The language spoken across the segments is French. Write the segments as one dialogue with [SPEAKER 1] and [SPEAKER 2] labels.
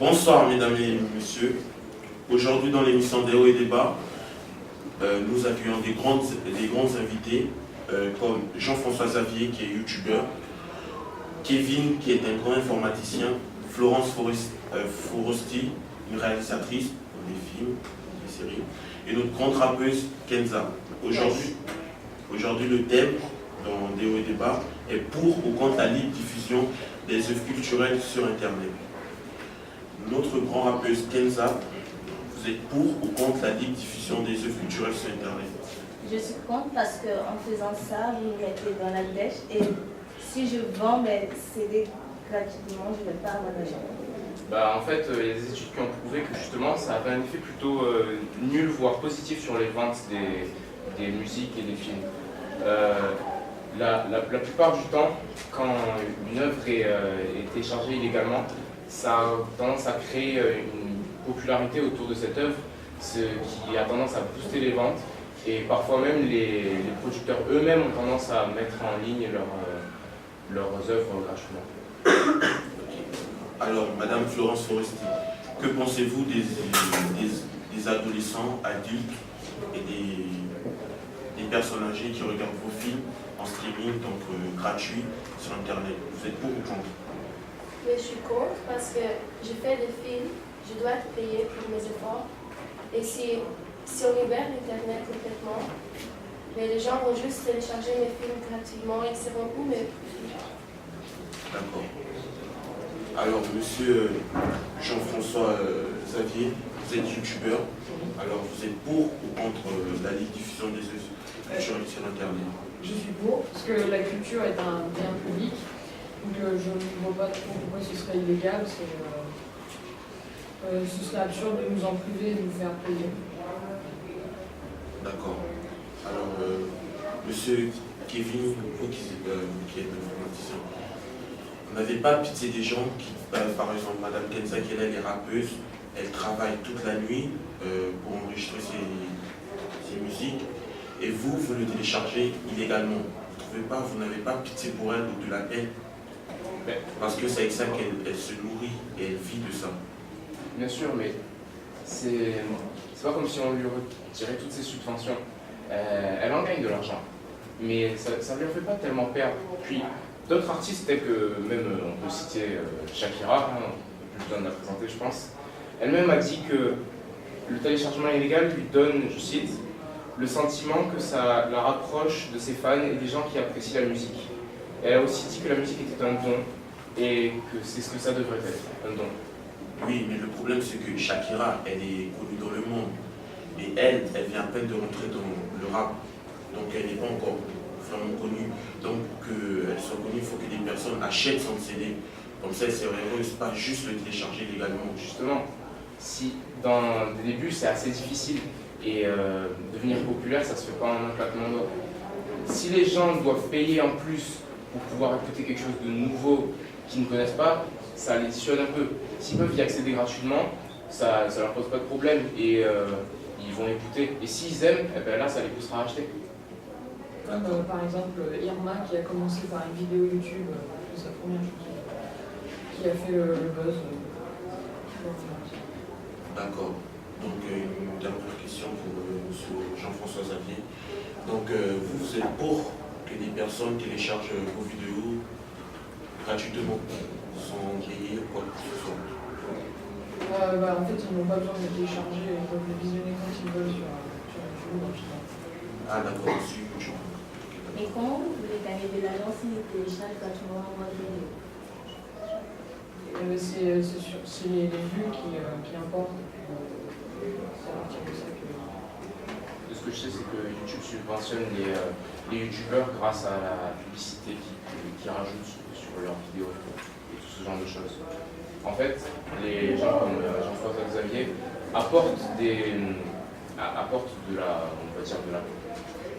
[SPEAKER 1] Bonsoir mesdames et messieurs. Aujourd'hui dans l'émission des hauts et des bas, nous accueillons des grands invités comme Jean-François Xavier qui est youtubeur, Kevin qui est un grand informaticien, Florence Foresti, une réalisatrice pour des films, des séries, et notre grande rappeuse Kenza. Aujourd'hui le thème dans des hauts et des bas est pour ou contre la libre diffusion des œuvres culturelles sur Internet. Notre grand rappeuse Kenza, vous êtes pour ou contre la libre diffusion des œuvres culturelles sur Internet?
[SPEAKER 2] Je suis contre parce qu'en faisant ça, vous me mettez dans la dèche et si je vends mes CD gratuitement, je ne vais pas avoir d'argent.
[SPEAKER 3] En fait, il y a des études qui ont prouvé que justement ça avait un effet plutôt nul, voire positif sur les ventes des musiques et des films. La plupart du temps, quand une œuvre est téléchargée illégalement, ça a tendance à créer une popularité autour de cette œuvre, ce qui a tendance à booster les ventes. Et parfois même les producteurs eux-mêmes ont tendance à mettre en ligne leurs œuvres gratuitement.
[SPEAKER 1] Alors, Madame Florence Foresti, que pensez-vous des adolescents, adultes et des personnes âgées qui regardent vos films en streaming, donc gratuit, sur Internet? Vous êtes pour ou contre?
[SPEAKER 4] Mais je suis contre parce que je fais des films, je dois être payée pour mes efforts. Et si on libère Internet complètement, mais les gens vont juste télécharger mes films gratuitement et ils seront où mes profits?
[SPEAKER 1] D'accord. Alors, monsieur Jean-François Xavier, vous êtes youtubeur. Alors, vous êtes pour ou contre la libre diffusion des œuvres culturelles sur Internet?
[SPEAKER 5] Je suis pour, parce que la culture est un bien public. Donc je ne vois pas trop pourquoi ce serait illégal. Ce serait absurde de nous en priver et de nous faire payer.
[SPEAKER 1] D'accord. Alors, monsieur Kevin, vous qui êtes informaticien, vous n'avez pas pitié des gens qui, par exemple, Madame Kenza, qui elle est rappeuse, elle travaille toute la nuit pour enregistrer ses musiques, et vous le téléchargez illégalement. Vous n'avez pas pitié pour elle ou de la peine? Parce que c'est avec ça qu'elle se nourrit et elle vit de ça.
[SPEAKER 3] Bien sûr, mais c'est pas comme si on lui retirait toutes ses subventions. Elle en gagne de l'argent, mais ça ne lui fait pas tellement perdre. Puis d'autres artistes, tels que même on peut citer Shakira, on n'a plus besoin de la présenter je pense, elle-même a dit que le téléchargement illégal lui donne, je cite, le sentiment que ça la rapproche de ses fans et des gens qui apprécient la musique. Elle a aussi dit que la musique était un don et que c'est ce que ça devrait être, un don.
[SPEAKER 1] Oui, mais le problème c'est que Shakira, elle est connue dans le monde. Et elle vient à peine de rentrer dans le rap. Donc elle n'est pas encore vraiment connue. Donc pour qu'elle soit connue, il faut que des personnes achètent son CD. Comme ça, elle serait heureuse, pas juste le télécharger légalement.
[SPEAKER 3] Justement, si dans le début c'est assez difficile et devenir populaire, ça se fait pas en un claquement de doigts. Si les gens doivent payer en plus pour pouvoir écouter quelque chose de nouveau qu'ils ne connaissent pas, ça les dissuade un peu. S'ils peuvent y accéder gratuitement, ça ne leur pose pas de problème et ils vont écouter. Et s'ils aiment, eh ben là, ça les poussera à acheter.
[SPEAKER 5] Comme par exemple Irma qui a commencé par une vidéo YouTube de sa première chanson, qui a fait le buzz.
[SPEAKER 1] D'accord. Donc une dernière question pour M. Jean-François Xavier. Donc vous êtes pour que des personnes téléchargent vos vidéos gratuitement, sans payer quoi que ce soit?
[SPEAKER 5] En fait, ils n'ont pas besoin de les télécharger, ils peuvent les visionner quand ils veulent sur YouTube.
[SPEAKER 1] Ah d'accord, sur YouTube.
[SPEAKER 2] Et comment vous voulez gagner de l'argent si vous téléchargez gratuitement votre vidéo?
[SPEAKER 5] C'est les vues qui importent. C'est à partir de ça que...
[SPEAKER 3] Ce que je sais, c'est que YouTube subventionne les youtubeurs grâce à la publicité qu'ils rajoutent sur leurs vidéos et tout ce genre de choses. En fait, les gens comme Jean-François Xavier apportent de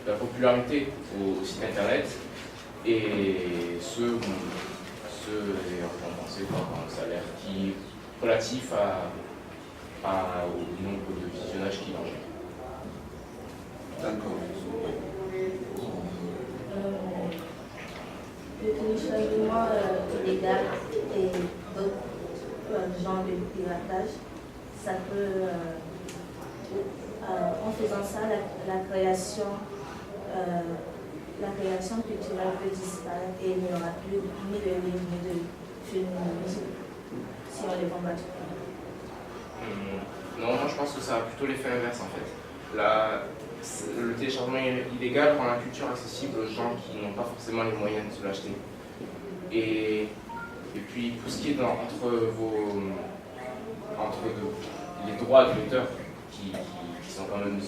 [SPEAKER 3] la popularité au site internet et ceux est récompensé par un salaire qui est relatif au nombre de visionnages qu'il engendre.
[SPEAKER 1] D'accord.
[SPEAKER 2] Le téléchargement illégal et d'autres genre de piratage, ça peut, en faisant ça, la création culturelle peut disparaître et il n'y aura plus ni de livres, ni de films, ni de musique, si on les combat.
[SPEAKER 3] Non, moi je pense que ça a plutôt l'effet inverse en fait. Le téléchargement illégal rend la culture accessible aux gens qui n'ont pas forcément les moyens de se l'acheter. Et puis pour ce qui est entre les droits de l'auteur qui sont quand même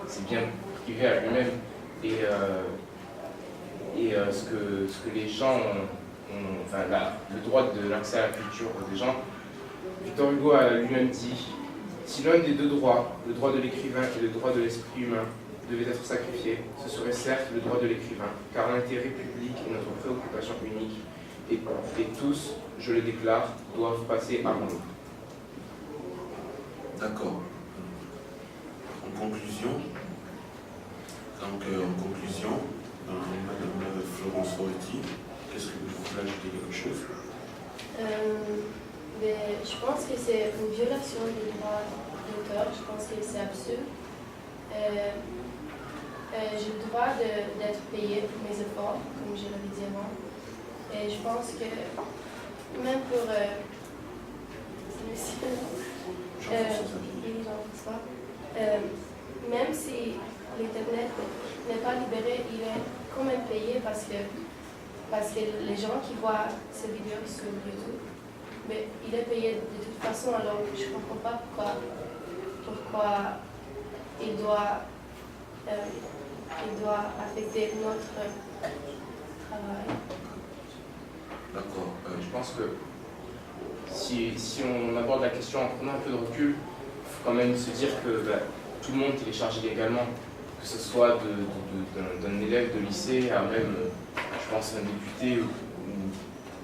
[SPEAKER 3] c'est bien privé à lui-même et ce que les gens ont enfin le droit de l'accès à la culture des gens, Victor Hugo a lui-même dit: si l'un des deux droits, le droit de l'écrivain et le droit de l'esprit humain, devait être sacrifié, ce serait certes le droit de l'écrivain, car l'intérêt public est notre préoccupation unique, et tous, je le déclare, doivent passer avant nous.
[SPEAKER 1] D'accord. En conclusion, Madame Florence Forti, qu'est-ce que vous voulez ajouter quelque chose?
[SPEAKER 4] Je pense que c'est une violation des droits d'auteur. Je pense que c'est absurde. J'ai le droit d'être payé pour mes efforts, comme je l'avais dit avant. Et je pense que même pour même si l'Internet n'est pas libéré, il est quand même payé parce que les gens qui voient ces vidéos sur YouTube, mais il est payé de toute façon, alors je ne comprends pas pourquoi il doit affecter notre travail.
[SPEAKER 1] D'accord.
[SPEAKER 3] Je pense que si on aborde la question en prenant un peu de recul, il faut quand même se dire que tout le monde télécharge illégalement, que ce soit d'un élève de lycée à même, je pense, un député ou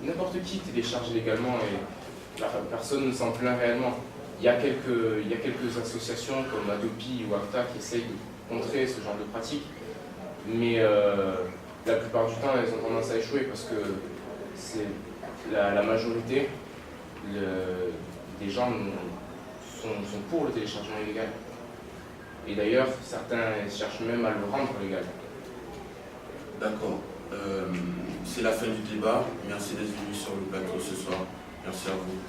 [SPEAKER 3] n'importe qui télécharge illégalement et personne ne s'en plaint réellement. Il y a quelques associations comme Adopi ou ACTA qui essayent de contrer ce genre de pratique, mais la plupart du temps elles ont tendance à échouer parce que c'est la majorité des gens sont pour le téléchargement illégal. Et d'ailleurs, certains cherchent même à le rendre légal.
[SPEAKER 1] D'accord. C'est la fin du débat. Merci d'être venu sur le plateau ce soir. Merci à vous.